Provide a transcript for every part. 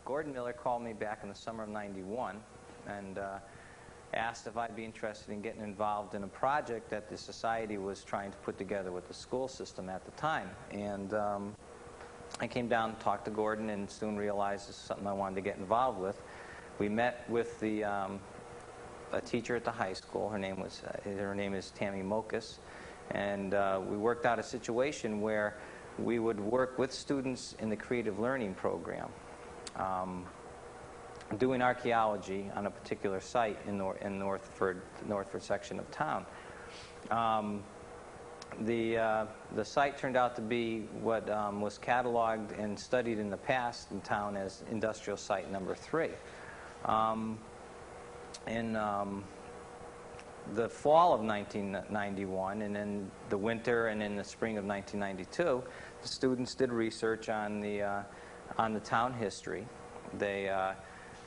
Gordon Miller called me back in the summer of '91 and asked if I'd be interested in getting involved in a project that the society was trying to put together with the school system at the time. And I came down and talked to Gordon and soon realized this is something I wanted to get involved with. We met with a teacher at the high school. Her name is Tammy Mokas, and we worked out a situation where we would work with students in the creative learning program, doing archaeology on a particular site in Northford, the Northford section of town. The site turned out to be what was cataloged and studied in the past in town as industrial site number 3. In the fall of 1991 and in the winter and in the spring of 1992, the students did research on the town history. They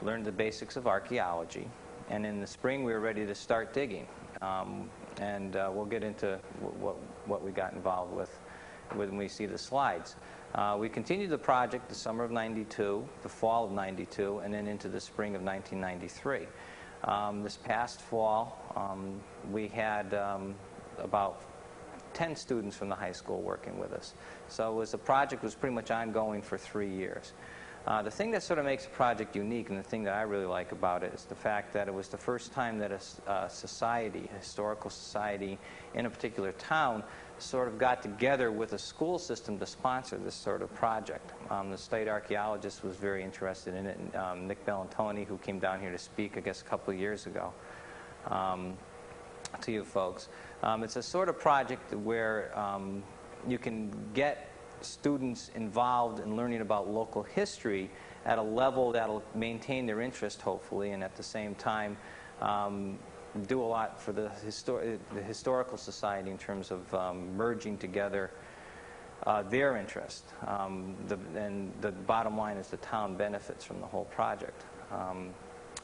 learned the basics of archaeology, and in the spring we were ready to start digging. And we'll get into what we got involved with when we see the slides. We continued the project the summer of '92, the fall of '92, and then into the spring of 1993. This past fall, we had about 10 students from the high school working with us. So the project was pretty much ongoing for 3 years. The thing that sort of makes the project unique, and the thing that I really like about it, is the fact that it was the first time that a society, a historical society in a particular town, sort of got together with a school system to sponsor this sort of project. The state archaeologist was very interested in it, and Nick Bellantoni, who came down here to speak, I guess, a couple of years ago to you folks. It's a sort of project where you can get students involved in learning about local history at a level that'll maintain their interest, hopefully, and at the same time do a lot for the historical society in terms of merging together their interest. And the bottom line is the town benefits from the whole project.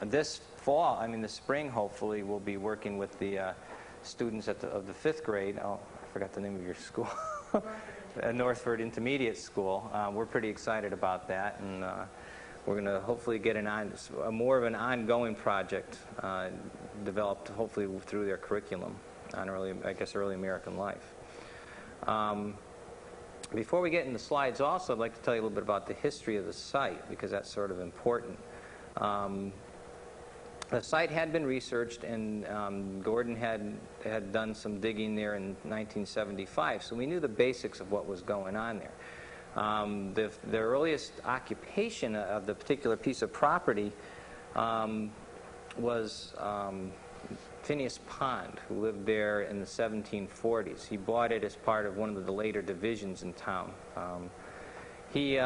This fall, the spring, hopefully, we'll be working with the students of the 5th grade. Oh, I forgot the name of your school. Northford Intermediate School. We're pretty excited about that, and we're going to hopefully get more of an ongoing project developed, hopefully through their curriculum on early American life. Before we get into the slides, also, I'd like to tell you a little bit about the history of the site, because that's sort of important. The site had been researched, and Gordon had done some digging there in 1975, so we knew the basics of what was going on there. The earliest occupation of the particular piece of property was Phineas Pond, who lived there in the 1740s. He bought it as part of one of the later divisions in town. He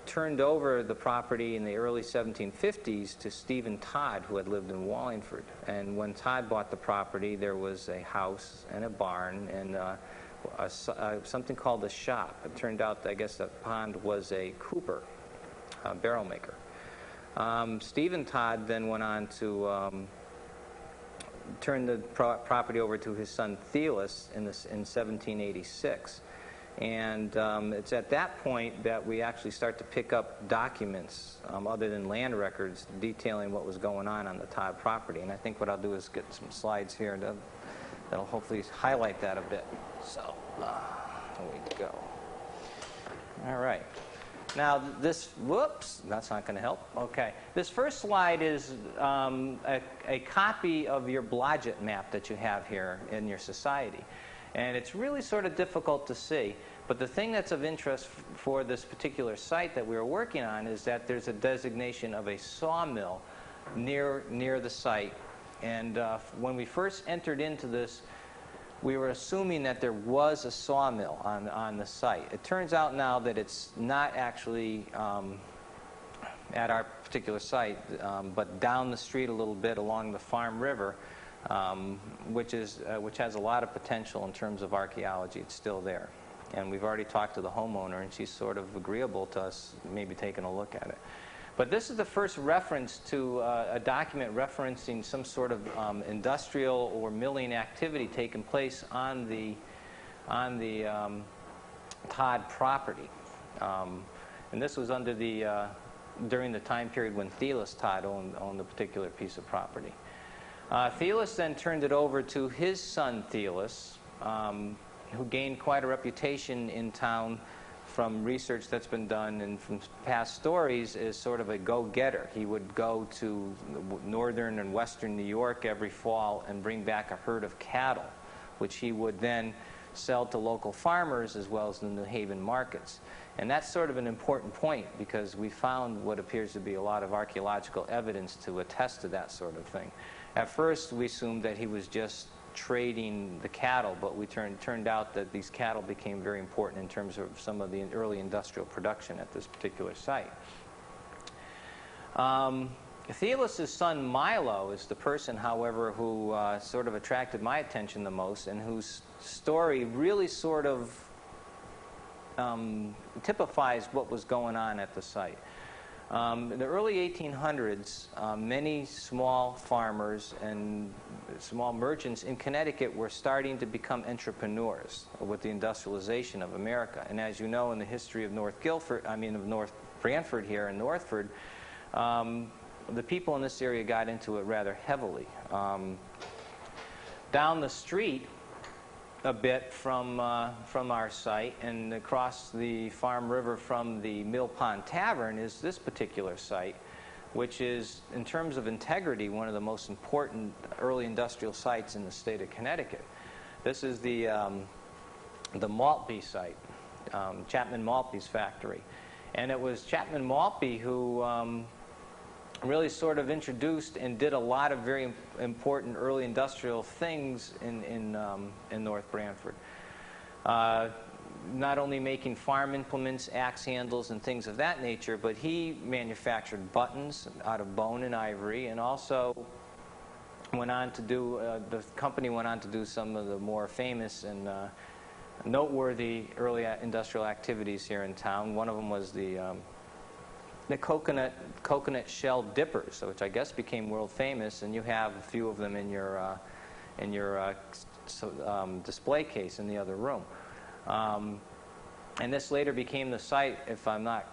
turned over the property in the early 1750s to Stephen Todd, who had lived in Wallingford. And when Todd bought the property, there was a house and a barn and something called a shop. It turned out, I guess, that Pond was a cooper, a barrel maker. Stephen Todd then went on to turn the property over to his son Thelis in 1786. And it's at that point that we actually start to pick up documents other than land records detailing what was going on the Todd property. And I think what I'll do is get some slides here that'll hopefully highlight that a bit. So, there we go. All right. Now whoops, that's not going to help. Okay. This first slide is a copy of your Blodgett map that you have here in your society. And it's really sort of difficult to see. But the thing that's of interest for this particular site that we were working on is that there's a designation of a sawmill near the site. And when we first entered into this, we were assuming that there was a sawmill on the site. It turns out now that it's not actually at our particular site, but down the street a little bit along the Farm River, which has a lot of potential in terms of archaeology. It's still there. And we've already talked to the homeowner, and she's sort of agreeable to us maybe taking a look at it. But this is the first reference to a document referencing some sort of industrial or milling activity taking place on the Todd property. And this was under the during the time period when Thelis Todd owned a particular piece of property. Thelis then turned it over to his son Thelis, who gained quite a reputation in town from research that's been done and from past stories as sort of a go-getter. He would go to northern and western New York every fall and bring back a herd of cattle, which he would then sell to local farmers as well as the New Haven markets. And that's sort of an important point because we found what appears to be a lot of archaeological evidence to attest to that sort of thing. At first, we assumed that he was just trading the cattle, but we turned out that these cattle became very important in terms of some of the early industrial production at this particular site. Thelis' son Milo is the person, however, who sort of attracted my attention the most and whose story really sort of typifies what was going on at the site. In the early 1800s, many small farmers and small merchants in Connecticut were starting to become entrepreneurs with the industrialization of America. And as you know, in the history of North Branford here in Northford, the people in this area got into it rather heavily. Down the street a bit from our site and across the Farm River from the Mill Pond Tavern is this particular site, which is, in terms of integrity, one of the most important early industrial sites in the state of Connecticut. This is the Maltby site, Chapman Maltby's factory. And it was Chapman Maltby who really sort of introduced and did a lot of very important early industrial things in North Branford. Not only making farm implements, axe handles, and things of that nature, but he manufactured buttons out of bone and ivory, and also went on to do, the company went on to do some of the more famous and noteworthy early industrial activities here in town. One of them was the coconut shell dippers, which I guess became world famous, and you have a few of them in your display case in the other room. And this later became the site, if I'm not,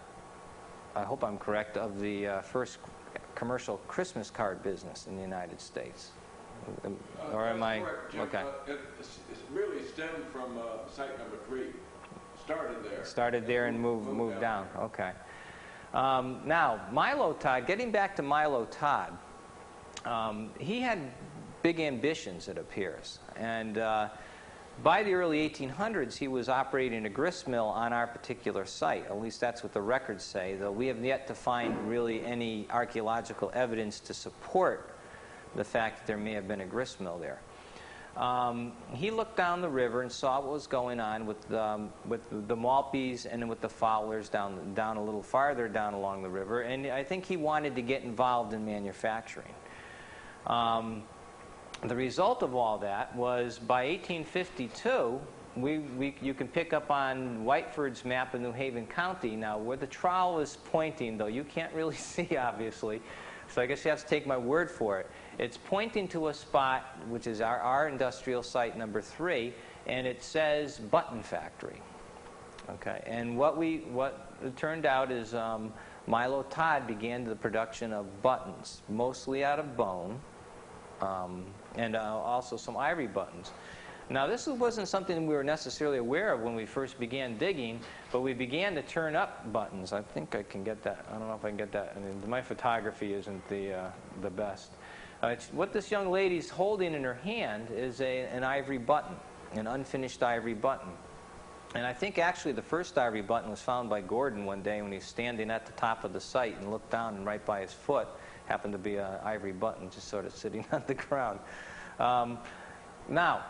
I hope I'm correct, of the first commercial Christmas card business in the United States. Or am I? Correct, Jim. Okay. It really stemmed from site number 3. Started there. Started there and moved down. Okay. Now, Milo Todd, getting back to Milo Todd, he had big ambitions, it appears. And by the early 1800s, he was operating a grist mill on our particular site. At least that's what the records say, though we have yet to find really any archaeological evidence to support the fact that there may have been a grist mill there. He looked down the river and saw what was going on with the Maltbys and with the Fowlers down a little farther down along the river, and I think he wanted to get involved in manufacturing. The result of all that was by 1852, you can pick up on Whiteford's map of New Haven County. Now, where the trowel is pointing, though, you can't really see, obviously, so I guess you have to take my word for it. It's pointing to a spot, which is our industrial site number 3, and it says button factory. Okay, and what it turned out is Milo Todd began the production of buttons, mostly out of bone, and also some ivory buttons. Now, this wasn't something we were necessarily aware of when we first began digging, but we began to turn up buttons. I think I can get that. I don't know if I can get that. I mean, my photography isn't the best. What this young lady's holding in her hand is an ivory button, an unfinished ivory button. And I think actually the first ivory button was found by Gordon one day when he was standing at the top of the site and looked down, and right by his foot happened to be an ivory button just sort of sitting on the ground. Now,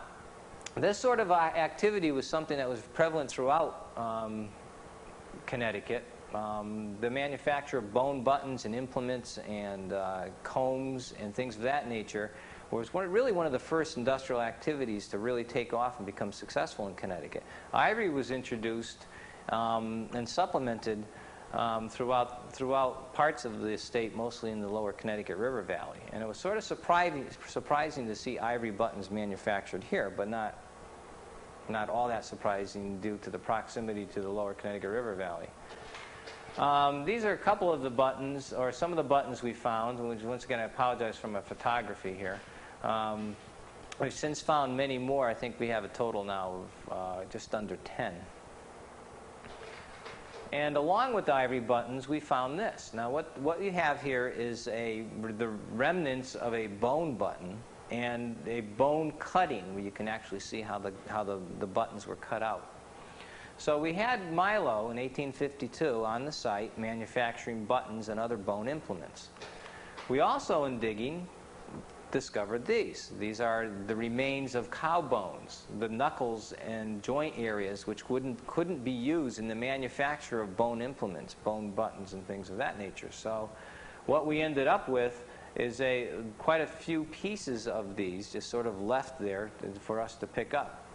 this sort of activity was something that was prevalent throughout Connecticut. The manufacture of bone buttons and implements and combs and things of that nature was really one of the first industrial activities to really take off and become successful in Connecticut. Ivory was introduced and supplemented throughout parts of the state, mostly in the lower Connecticut River Valley. And it was sort of surprising to see ivory buttons manufactured here, but not all that surprising due to the proximity to the lower Connecticut River Valley. These are a couple of the buttons, or some of the buttons we found, which once again I apologize for my photography here. We've since found many more. I think we have a total now of just under 10. And along with the ivory buttons, we found this. Now what you have here is the remnants of a bone button and a bone cutting, where you can actually see how the buttons were cut out. So we had Milo in 1852 on the site manufacturing buttons and other bone implements. We also, in digging, discovered these. These are the remains of cow bones, the knuckles and joint areas which couldn't be used in the manufacture of bone implements, bone buttons and things of that nature. So what we ended up with is quite a few pieces of these just sort of left there for us to pick up.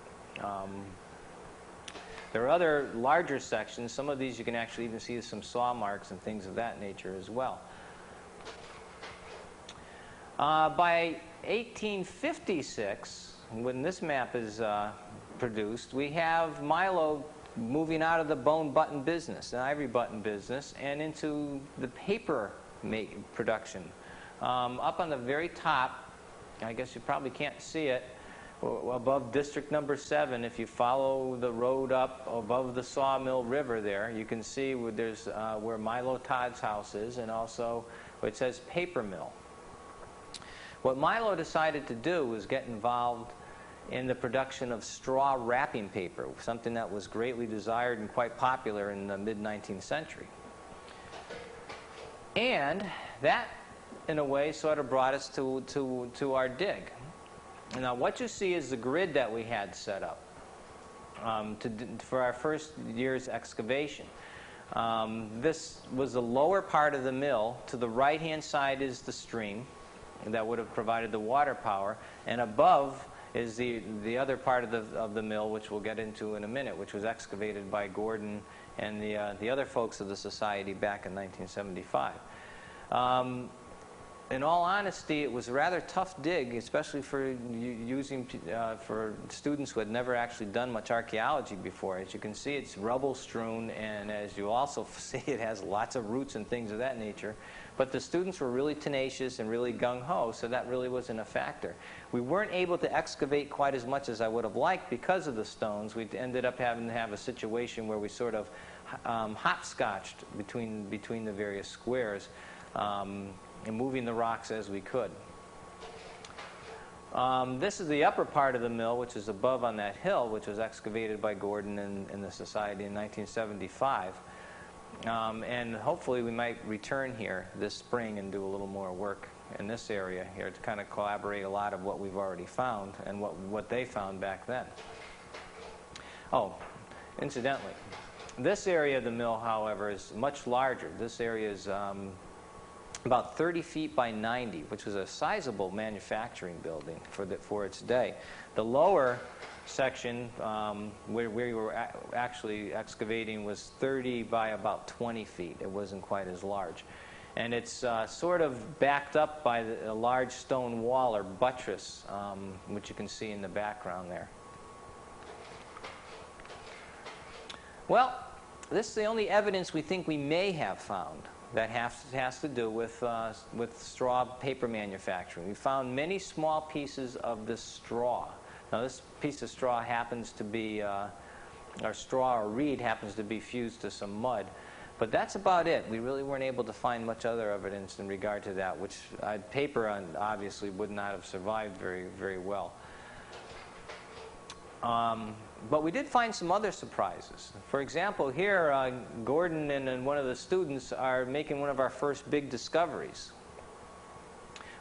There are other larger sections. Some of these you can actually even see some saw marks and things of that nature as well. By 1856, when this map is produced, we have Milo moving out of the bone button business, the ivory button business, and into the paper production. Up on the very top, I guess you probably can't see it, above district number 7, if you follow the road up above the Sawmill River there, you can see where Milo Todd's house is, and also it says paper mill. What Milo decided to do was get involved in the production of straw wrapping paper, something that was greatly desired and quite popular in the mid-19th century. And that, in a way, sort of brought us to our dig. Now, what you see is the grid that we had set up for our first year's excavation. This was the lower part of the mill. To the right-hand side is the stream that would have provided the water power, and above is the other part of the mill, which we'll get into in a minute, which was excavated by Gordon and the other folks of the society back in 1975. In all honesty, it was a rather tough dig, especially for for students who had never actually done much archaeology before. As you can see, it's rubble strewn, and as you also see, it has lots of roots and things of that nature. But the students were really tenacious and really gung-ho, so that really wasn't a factor. We weren't able to excavate quite as much as I would have liked because of the stones. We ended up having to have a situation where we sort of hopscotched between the various squares. And moving the rocks as we could. This is the upper part of the mill, which is above on that hill, which was excavated by Gordon and the Society in 1975. And hopefully we might return here this spring and do a little more work in this area here to kind of collaborate a lot of what we've already found and what they found back then. Oh, incidentally, this area of the mill, however, is much larger. This area is about 30 feet by 90, which was a sizable manufacturing building for its day. The lower section, where we were actually excavating, was 30 by about 20 feet. It wasn't quite as large. And it's sort of backed up by a large stone wall or buttress, which you can see in the background there. Well, this is the only evidence we think we may have found that has to do with straw paper manufacturing. We found many small pieces of this straw. Now, this piece of straw happens to be, or straw or reed happens to be fused to some mud. But that's about it. We really weren't able to find much other evidence in regard to that, which paper obviously would not have survived very, very well. But we did find some other surprises. For example, here, Gordon and one of the students are making one of our first big discoveries.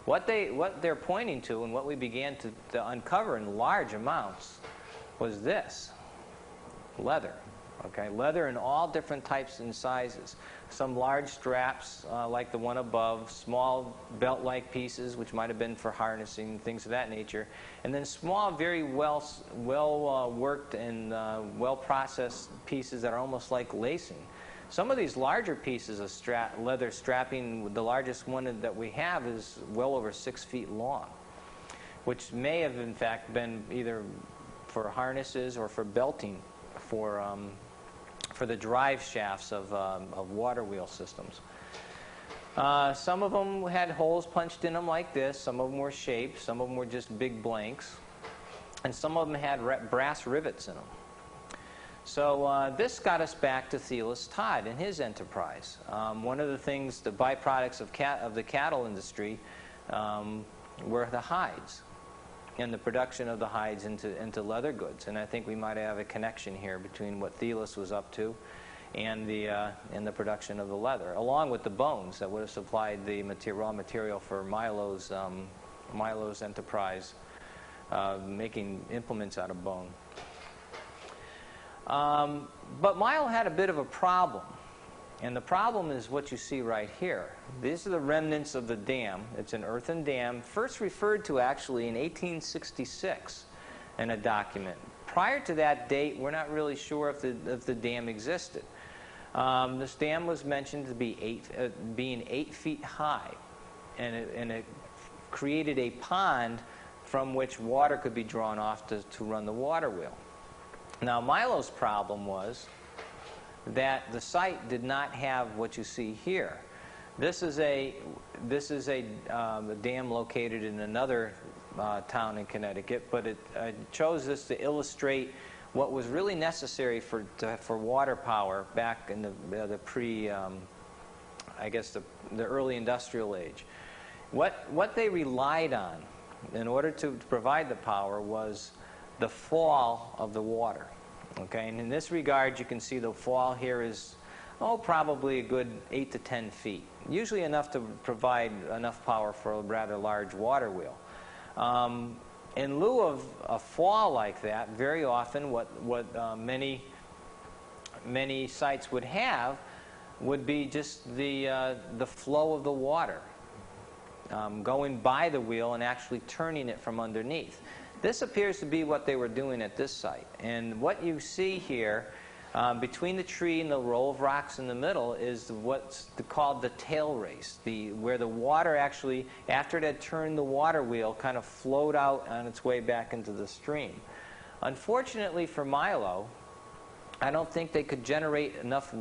What they're pointing to and what we began to uncover in large amounts was this: leather. Okay, leather in all different types and sizes. Some large straps, like the one above, small belt-like pieces, which might have been for harnessing, things of that nature, and then small, very well worked and well-processed pieces that are almost like lacing. Some of these larger pieces of leather strapping, the largest one that we have is well over 6 feet long, which may have in fact been either for harnesses or for belting for for the drive shafts of water wheel systems. Some of them had holes punched in them like this, some of them were shaped, some of them were just big blanks, and some of them had brass rivets in them. So this got us back to Thelis Todd and his enterprise. One of the things, the byproducts of the cattle industry were the hides, and the production of the hides into leather goods. And I think we might have a connection here between what Thelis was up to and the production of the leather, along with the bones that would have supplied the raw material for Milo's enterprise, making implements out of bone. But Milo had a bit of a problem, and the problem is what you see right here. These are the remnants of the dam. It's an earthen dam, first referred to actually in 1866 in a document. Prior to that date, we're not really sure if the dam existed. This dam was mentioned to be being 8 feet high, and it created a pond from which water could be drawn off to run the water wheel. Now, Milo's problem was that the site did not have what you see here. This is a dam located in another town in Connecticut, but I chose this to illustrate what was really necessary for water power back in the early industrial age. What they relied on in order to provide the power was the fall of the water. Okay, and in this regard, you can see the fall here is probably a good 8 to 10 feet, usually enough to provide enough power for a rather large water wheel. In lieu of a fall like that, very often what many sites would have would be just the flow of the water going by the wheel and actually turning it from underneath. This appears to be what they were doing at this site. And what you see here between the tree and the row of rocks in the middle is what's called the tail race, where the water actually, after it had turned the water wheel, kind of flowed out on its way back into the stream. Unfortunately for Milo, I don't think they couldn't generate enough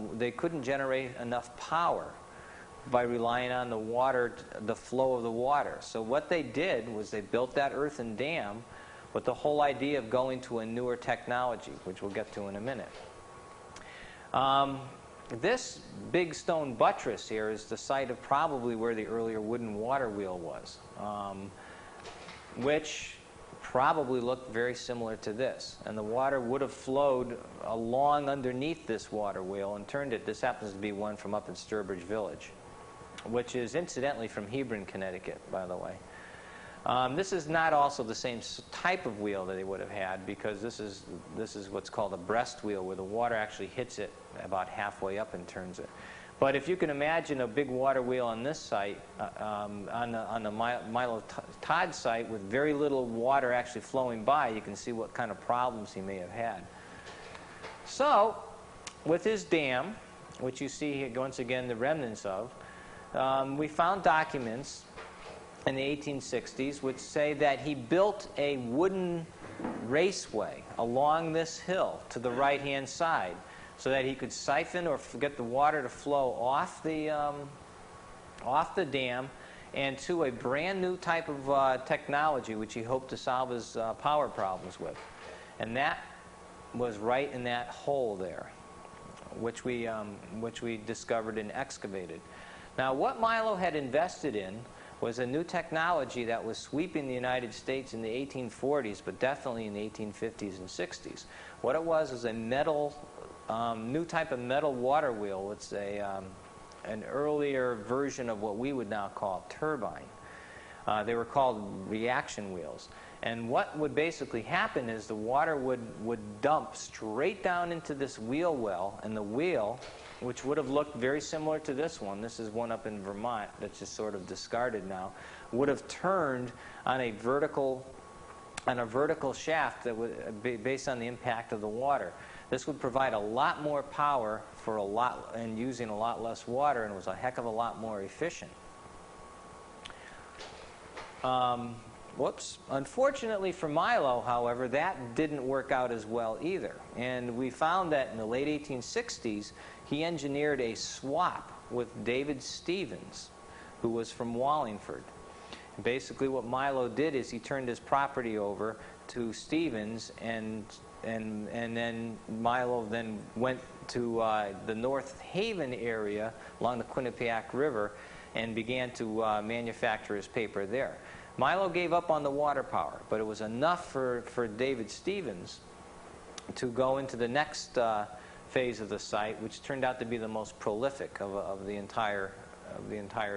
power by relying on the flow of the water. So what they did was they built that earthen dam with the whole idea of going to a newer technology, which we'll get to in a minute. This big stone buttress here is the site of probably where the earlier wooden water wheel was, which probably looked very similar to this. And the water would have flowed along underneath this water wheel and turned it. This happens to be one from up in Sturbridge Village, which is incidentally from Hebron, Connecticut, by the way. This is not also the same type of wheel that they would have had, because this is what's called a breast wheel, where the water actually hits it about halfway up and turns it. But if you can imagine a big water wheel on this site, on the Milo Todd site, with very little water actually flowing by, you can see what kind of problems he may have had. So, with his dam, which you see here once again the remnants of, we found documents in the 1860s which say that he built a wooden raceway along this hill to the right-hand side so that he could siphon or get the water to flow off the dam and to a brand new type of technology which he hoped to solve his power problems with. And that was right in that hole there, which we discovered and excavated. Now, what Milo had invested in was a new technology that was sweeping the United States in the 1840s, but definitely in the 1850s and 60s. What it was a new type of metal water wheel. It's an earlier version of what we would now call a turbine. They were called reaction wheels. And what would basically happen is the water would dump straight down into this wheel well, and the wheel, which would have looked very similar to this is one up in Vermont that's just sort of discarded now, would have turned on a vertical shaft that would be based on the impact of the water. This would provide a lot more power for and using a lot less water, and was a heck of a lot more efficient. Whoops. Unfortunately for Milo, however, that didn't work out as well either. And we found that in the late 1860s, he engineered a swap with David Stevens, who was from Wallingford. Basically what Milo did is he turned his property over to Stevens, and then Milo then went to the North Haven area along the Quinnipiac River and began to manufacture his paper there. Milo gave up on the water power, but it was enough for David Stevens to go into the next phase of the site, which turned out to be the most prolific of the entire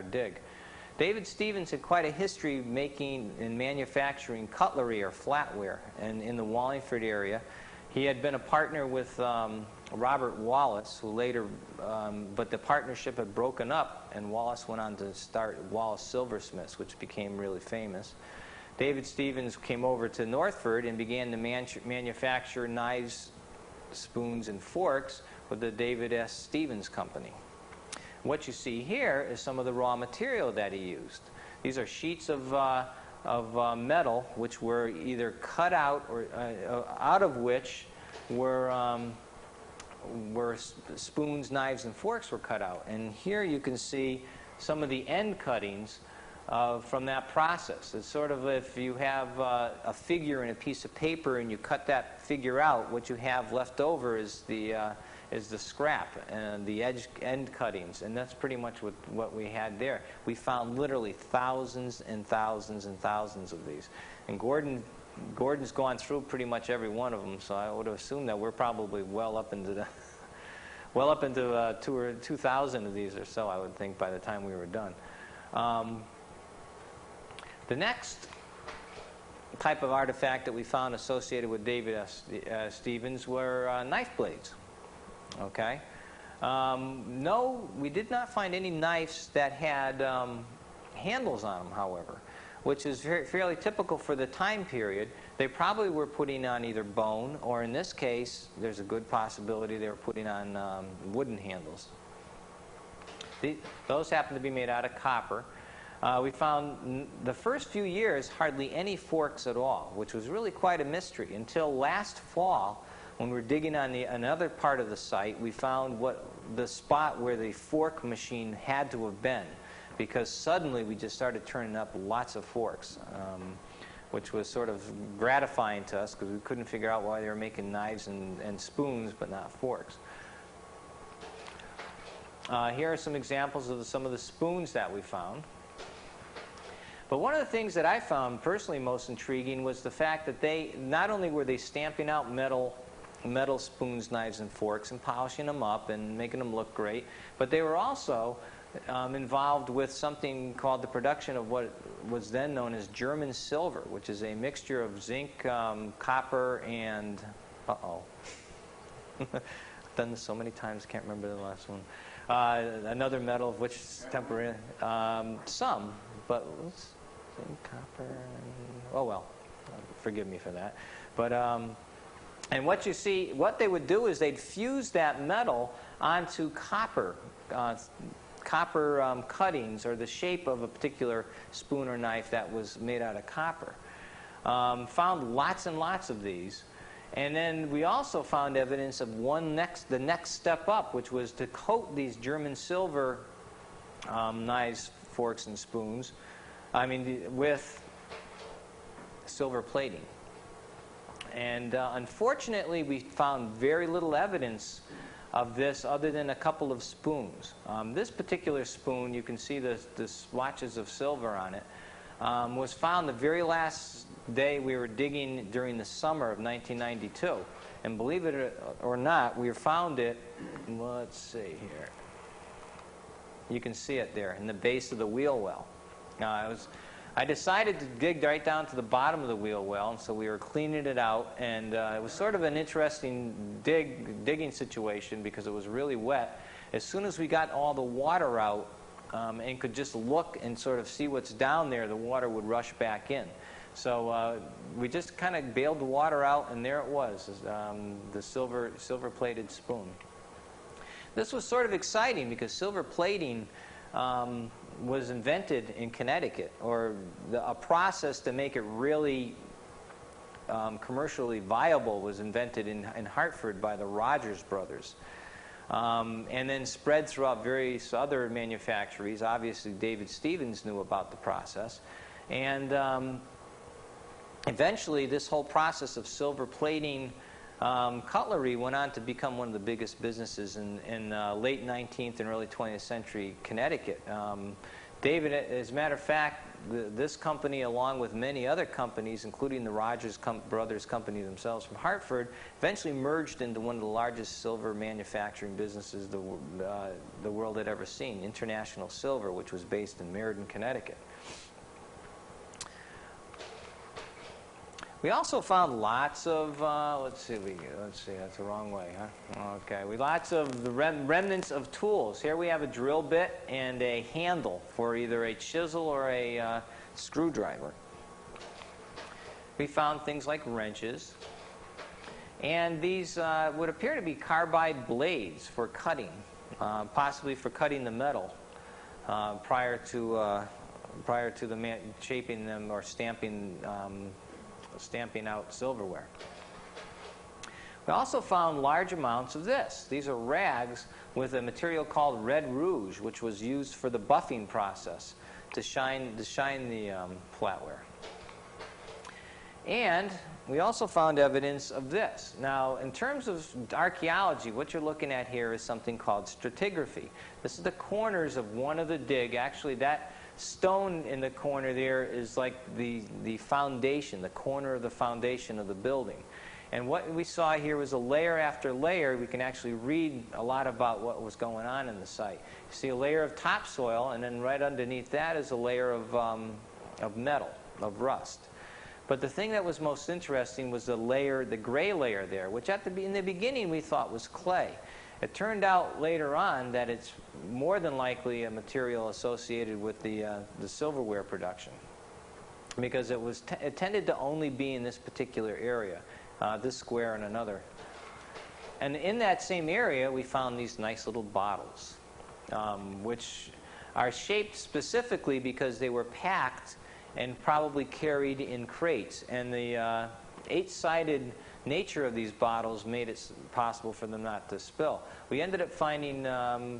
dig. David Stevens had quite a history making and manufacturing cutlery or flatware in the Wallingford area. He had been a partner with Robert Wallace, who later, but the partnership had broken up, and Wallace went on to start Wallace Silversmiths, which became really famous. David Stevens came over to Northford and began to manufacture knives, spoons, and forks with the David S. Stevens Company. What you see here is some of the raw material that he used. These are sheets of metal which were either cut out or out of which were spoons, knives, and forks were cut out. And here you can see some of the end cuttings from that process. It's sort of if you have a figure in a piece of paper and you cut that figure out, what you have left over is the scrap and the end cuttings, and that's pretty much what we had there. We found literally thousands and thousands and thousands of these, and Gordon's gone through pretty much every one of them, so I would assume that we're probably well up into 2,000 of these or so, I would think, by the time we were done. The next type of artifact that we found associated with David S. Stevens were knife blades. Okay. No, we did not find any knives that had handles on them, however, which is fairly typical for the time period. They probably were putting on either bone, or in this case, there's a good possibility they were putting on wooden handles. Those happen to be made out of copper. We found the first few years hardly any forks at all, which was really quite a mystery, until last fall, when we were digging on another part of the site. We found the spot where the fork machine had to have been, because suddenly we just started turning up lots of forks, which was sort of gratifying to us because we couldn't figure out why they were making knives and spoons but not forks. Here are some examples of some of the spoons that we found. But one of the things that I found personally most intriguing was the fact that they not only were they stamping out metal spoons, knives, and forks and polishing them up and making them look great, but they were also involved with something called the production of what was then known as German silver, which is a mixture of zinc, copper, and I've done this so many times I can't remember the last one. Another metal of which temporary, some, but zinc, copper, oh well, forgive me for that. But and what you see, what they would do is they'd fuse that metal onto copper cuttings, or the shape of a particular spoon or knife that was made out of copper. Found lots and lots of these. And then we also found evidence of the next step up, which was to coat these German silver knives, forks, and spoons, with silver plating. And unfortunately, we found very little evidence of this other than a couple of spoons. This particular spoon, you can see the splotches of silver on it, was found the very last day we were digging during the summer of 1992. And believe it or not, we found it, let's see here. You can see it there in the base of the wheel well. Now, I decided to dig right down to the bottom of the wheel well, and so we were cleaning it out, and it was sort of an interesting digging situation because it was really wet. As soon as we got all the water out and could just look and sort of see what's down there, the water would rush back in. So we just kind of bailed the water out, and there it was, the silver-plated spoon. This was sort of exciting because silver plating was invented in Connecticut, or a process to make it really commercially viable was invented in Hartford by the Rogers brothers. And then spread throughout various other manufactories. Obviously, David Stevens knew about the process. And eventually, this whole process of silver plating cutlery went on to become one of the biggest businesses in late 19th and early 20th century Connecticut. David, as a matter of fact, this company, along with many other companies, including the Rogers Brothers Company themselves from Hartford, eventually merged into one of the largest silver manufacturing businesses the world had ever seen, International Silver, which was based in Meriden, Connecticut. We also found lots of, let's see, that's the wrong way, huh? Okay, lots of the remnants of tools. Here we have a drill bit and a handle for either a chisel or a screwdriver. We found things like wrenches. And these would appear to be carbide blades for cutting, possibly for cutting the metal prior to the shaping them or stamping out silverware. We also found large amounts of this. These are rags with a material called red rouge, which was used for the buffing process to shine the flatware. And we also found evidence of this. Now, in terms of archaeology, what you're looking at here is something called stratigraphy. This is the corners of one of the dig. Actually, that stone in the corner there is like the foundation, the corner of the foundation of the building. And what we saw here was a layer after layer. We can actually read a lot about what was going on in the site. You see a layer of topsoil, and then right underneath that is a layer of metal, of rust. But the thing that was most interesting was the gray layer there, which in the beginning we thought was clay. It turned out later on that it's more than likely a material associated with the silverware production, because it tended to only be in this particular area, this square and another. And in that same area, we found these nice little bottles, which are shaped specifically because they were packed and probably carried in crates. And the 8-sided nature of these bottles made it possible for them not to spill. We ended up finding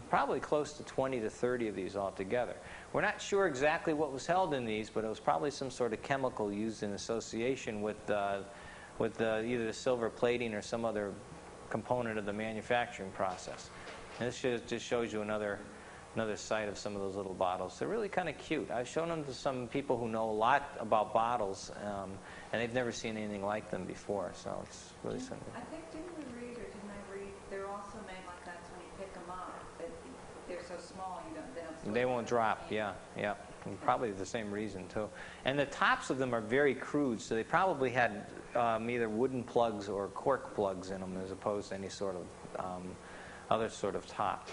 probably close to 20 to 30 of these altogether. We're not sure exactly what was held in these, but it was probably some sort of chemical used in association with either the silver plating or some other component of the manufacturing process. And this just shows you another site of some of those little bottles. They're really kind of cute. I've shown them to some people who know a lot about bottles, and they've never seen anything like them before, so it's really something. I think, didn't I read, they're also made like that when you pick them up, that they're so small they won't drop, yeah. And probably the same reason, too. And the tops of them are very crude, so they probably had either wooden plugs or cork plugs in them as opposed to any sort of other sort of top.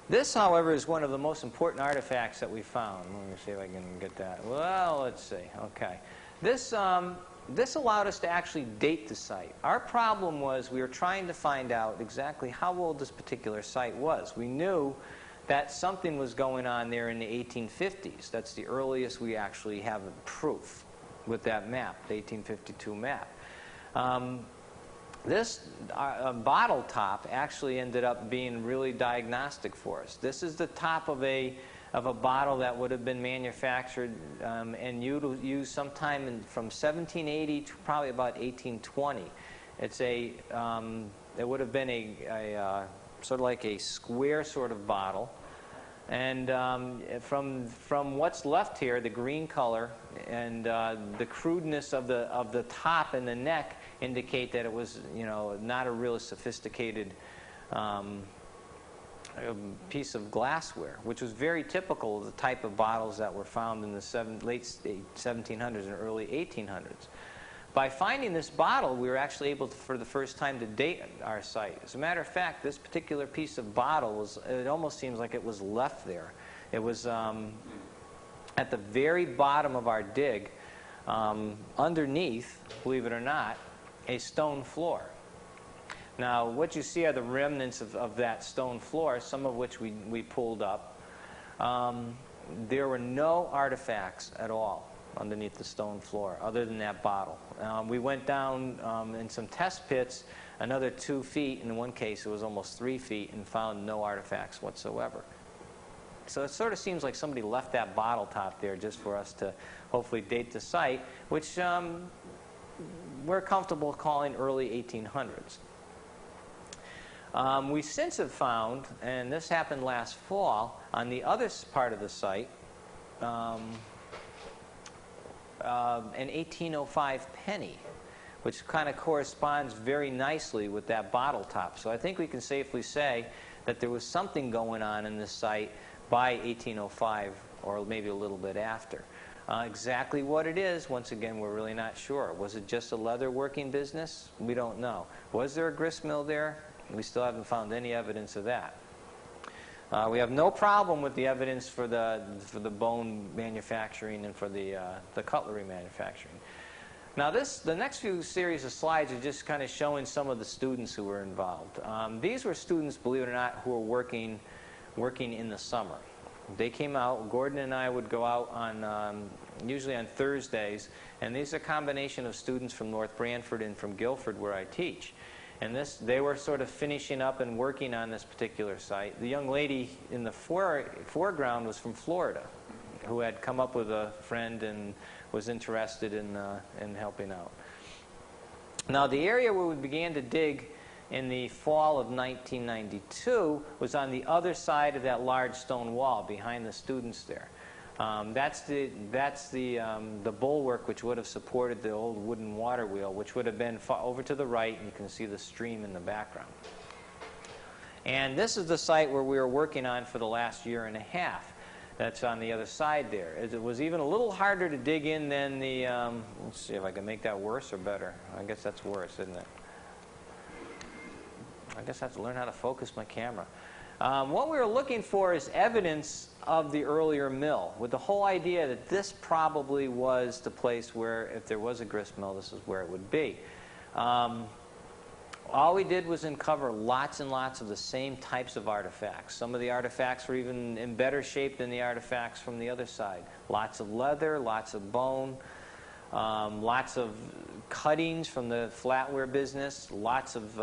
This, however, is one of the most important artifacts that we found. Let me see if I can get that. Well, let's see. Okay. This allowed us to actually date the site. Our problem was we were trying to find out exactly how old this particular site was. We knew that something was going on there in the 1850s. That's the earliest we actually have proof with that map, the 1852 map. This bottle top actually ended up being really diagnostic for us. This is the top of a bottle that would have been manufactured and used sometime from 1780 to probably about 1820. It's it would have been a sort of like a square sort of bottle. And from what's left here, the green color and the crudeness of the top and the neck indicate that it was, not a really sophisticated piece of glassware, which was very typical of the type of bottles that were found in the late 1700s and early 1800s. By finding this bottle, we were actually able to, for the first time, to date our site. As a matter of fact, this particular piece of bottle it almost seems like it was left there. It was at the very bottom of our dig, underneath, believe it or not, a stone floor. Now, what you see are the remnants of that stone floor, some of which we pulled up. There were no artifacts at all underneath the stone floor other than that bottle. We went down in some test pits another 2 feet. In one case it was almost 3 feet, and found no artifacts whatsoever. So it sort of seems like somebody left that bottle top there just for us to hopefully date the site, which we're comfortable calling early 1800s. We since have found, and this happened last fall, on the other part of the site, an 1805 penny, which kind of corresponds very nicely with that bottle top. So I think we can safely say that there was something going on in this site by 1805, or maybe a little bit after. Exactly what it is, once again, we're really not sure. Was it just a leather working business? We don't know. Was there a grist mill there? We still haven't found any evidence of that. We have no problem with the evidence for the bone manufacturing and for the cutlery manufacturing. Now the next few series of slides are just kind of showing some of the students who were involved. These were students, believe it or not, who were working in the summer. They came out. Gordon and I would go out on usually on Thursdays, and these are a combination of students from North Branford and from Guilford, where I teach. And they were sort of finishing up and working on this particular site. The young lady in the foreground was from Florida, who had come up with a friend and was interested in helping out. Now the area where we began to dig in the fall of 1992 was on the other side of that large stone wall behind the students there. That's the bulwark which would have supported the old wooden water wheel, which would have been over to the right, and you can see the stream in the background. And this is the site where we were working on for the last year and a half. That's on the other side there. It was even a little harder to dig in than the, let's see if I can make that worse or better. I guess that's worse, isn't it? I guess I have to learn how to focus my camera. What we were looking for is evidence of the earlier mill, with the whole idea that this probably was the place where, if there was a grist mill, this is where it would be. All we did was uncover lots and lots of the same types of artifacts. Some of the artifacts were even in better shape than the artifacts from the other side. Lots of leather, lots of bone, lots of cuttings from the flatware business, lots of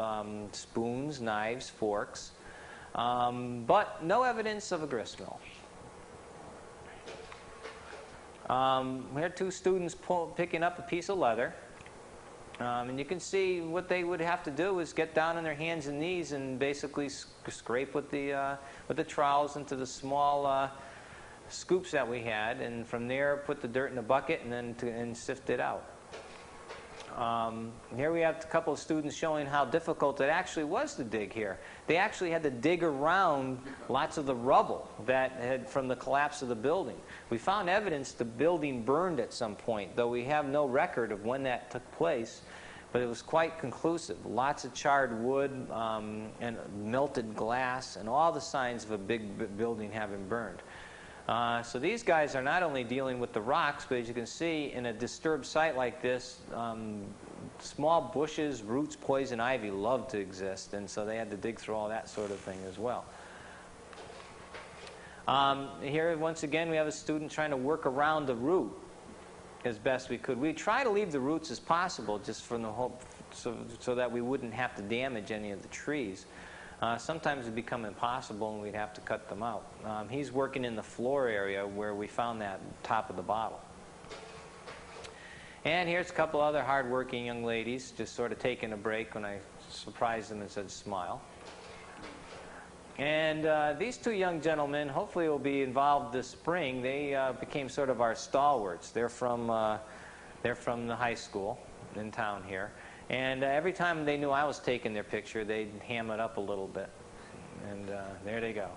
spoons, knives, forks, but no evidence of a grist mill. We had 2 students picking up a piece of leather. And you can see what they would have to do is get down on their hands and knees and basically scrape with the trowels into the small scoops that we had, and from there put the dirt in a bucket and then sift it out. Here we have a couple of students showing how difficult it actually was to dig here. They actually had to dig around lots of the rubble that had from the collapse of the building. We found evidence the building burned at some point, though we have no record of when that took place, but it was quite conclusive. Lots of charred wood and melted glass, and all the signs of a big building having burned. So these guys are not only dealing with the rocks, but as you can see, in a disturbed site like this, small bushes, roots, poison ivy love to exist, and so they had to dig through all that sort of thing as well. Here, once again, we have a student trying to work around the root as best we could. We try to leave the roots as possible, just from the hope, so that we wouldn't have to damage any of the trees. Sometimes it become impossible and we'd have to cut them out. He's working in the floor area where we found that top of the bottle. And here's a couple other hard-working young ladies just sort of taking a break when I surprised them and said smile. And these 2 young gentlemen hopefully will be involved this spring. They became sort of our stalwarts. They're from the high school in town here. And every time they knew I was taking their picture, they'd ham it up a little bit. And there they go.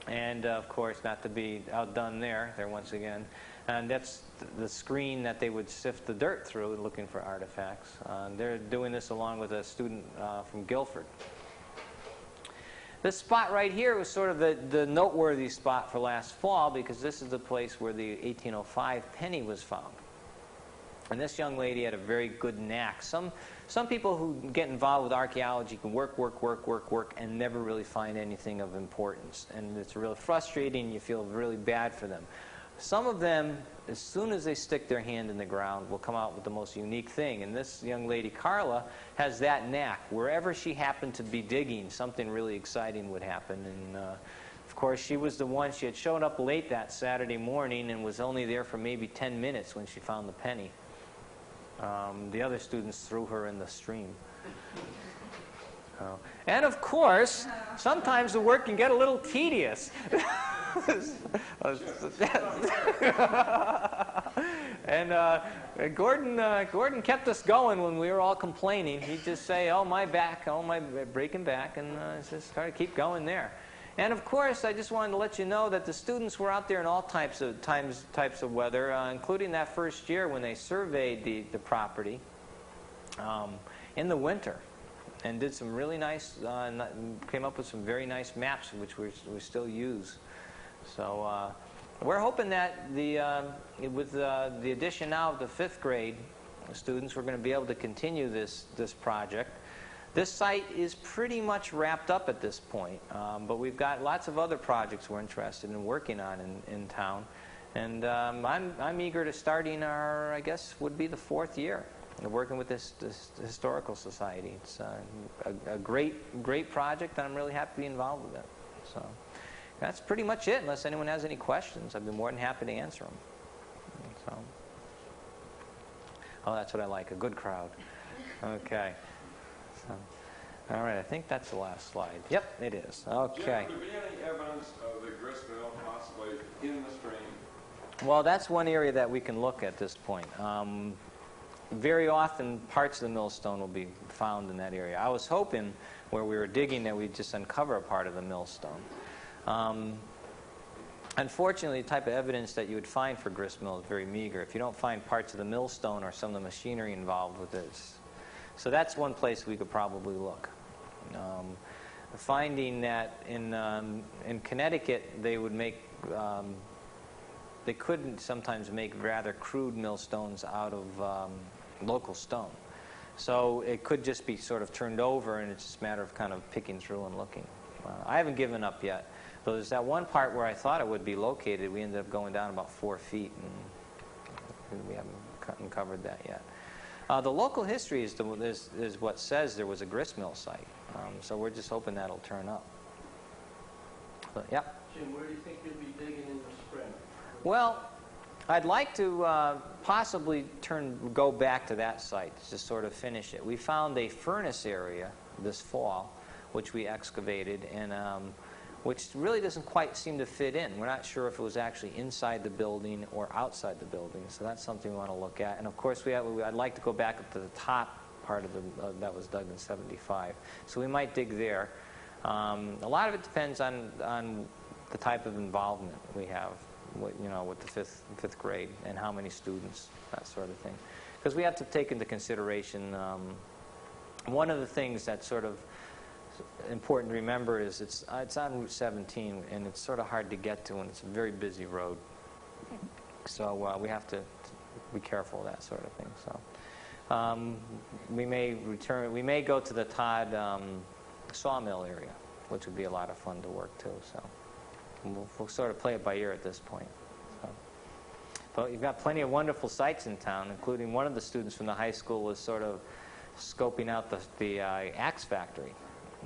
And of course, not to be outdone there once again. And that's the screen that they would sift the dirt through looking for artifacts. They're doing this along with a student from Guilford. This spot right here was sort of the noteworthy spot for last fall, because this is the place where the 1805 penny was found. And this young lady had a very good knack. Some some people who get involved with archaeology can work, and never really find anything of importance. And it's really frustrating. You feel really bad for them. Some of them, as soon as they stick their hand in the ground, will come out with the most unique thing. And this young lady, Carla, has that knack. Wherever she happened to be digging, something really exciting would happen. And of course, she was the one. She had shown up late that Saturday morning and was only there for maybe 10 minutes when she found the penny. The other students threw her in the stream. And of course, sometimes the work can get a little tedious. And Gordon kept us going when we were all complaining. He'd just say, "Oh, my back, oh, my breaking back," and just try to keep going there. And of course, I just wanted to let you know that the students were out there in all types of weather, including that first year when they surveyed the property in the winter, and did some really nice, came up with some very nice maps, which we still use. So we're hoping that with the addition now of the 5th grade students, we're going to be able to continue this project. This site is pretty much wrapped up at this point, but we've got lots of other projects we're interested in working on in town. And I'm eager to starting our, I guess, would be the 4th year of working with this Historical Society. It's a great project, and I'm really happy to be involved with it. So that's pretty much it, unless anyone has any questions. I'd be more than happy to answer them. So, oh, that's what I like, a good crowd. Okay. So, all right, I think that's the last slide. Yep, it is. Okay. Jim, would there be any evidence of the grist mill possibly in the stream? Well, that's one area that we can look at this point. Very often, parts of the millstone will be found in that area. I was hoping, where we were digging, that we'd just uncover a part of the millstone. Unfortunately, the type of evidence that you would find for grist mill is very meager. If you don't find parts of the millstone or some of the machinery involved with it. So that's one place we could probably look. Finding that in Connecticut, they would make, they could sometimes make rather crude millstones out of local stone. So it could just be sort of turned over, and it's just a matter of kind of picking through and looking. I haven't given up yet. Though there's that one part where I thought it would be located. We ended up going down about 4 feet, and we haven't uncovered that yet. The local history is what says there was a grist mill site. So we're just hoping that'll turn up. But, yeah. Jim, where do you think you'll be digging in the spring? Well, I'd like to possibly go back to that site to sort of finish it. We found a furnace area this fall, which we excavated, and which really doesn't quite seem to fit in. We're not sure if it was actually inside the building or outside the building, so that's something we want to look at. And of course, I'd like to go back up to the top part of that was dug in '75. So we might dig there. A lot of it depends on the type of involvement we have, with the fifth grade and how many students, that sort of thing. Because we have to take into consideration one of the things that's sort of important to remember is it's on Route 17, and it's sort of hard to get to, and it's a very busy road. So we have to be careful of that sort of thing. So we may go to the Todd sawmill area, which would be a lot of fun to work to. So we'll sort of play it by ear at this point. So. But you've got plenty of wonderful sites in town, including one of the students from the high school was sort of scoping out the axe factory,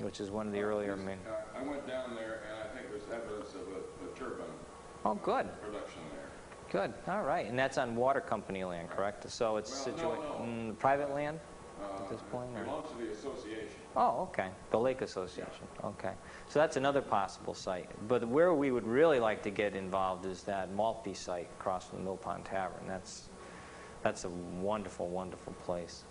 which is one of the earlier main. I went down there, and I think there's evidence of a turbine. Oh, good. Production there. Good. All right. And that's on water company land, correct? So it's situated in private land at this point? It belongs to the association. Oh, okay. The Lake Association. Okay. So that's another possible site. But where we would really like to get involved is that Maltby site across from the Mill Pond Tavern. That's a wonderful, wonderful place.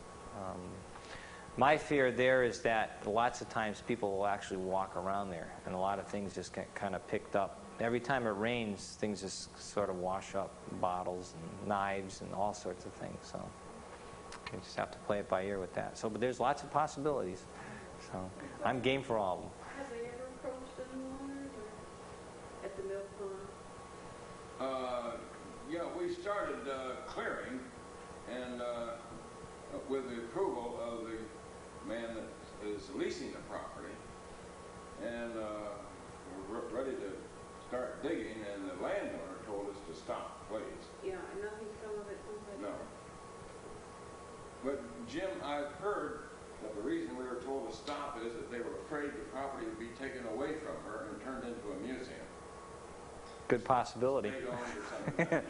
My fear there is that lots of times people will actually walk around there, and a lot of things just get kind of picked up. Every time it rains, things just sort of wash up, bottles and knives and all sorts of things. So you just have to play it by ear with that. So, but there's lots of possibilities. So I'm game for all of them. Have they ever approached anyone at the mill pond? Yeah, we started clearing, and with the approval of the man that is leasing the property, and we're ready to start digging, and the landowner told us to stop, please. Yeah, and nothing's come of it since I No. did it. But Jim, I've heard that the reason we were told to stop is that they were afraid the property would be taken away from her and turned into a museum. Good possibility. State-owned or something.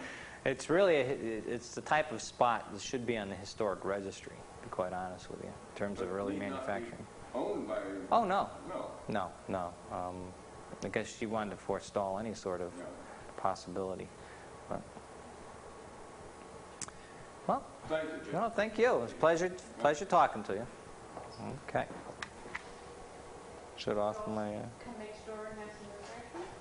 It's really, it's the type of spot that should be on the historic registry, to be quite honest with you, in terms of But early need not be manufacturing. Owned by... Oh, no. No. No. I guess she wanted to forestall any sort of No. possibility. But, well, Thank you, Jim. no, thank you. It was a pleasure talking to you. Okay. Shut off my... Come next door and have some refreshments?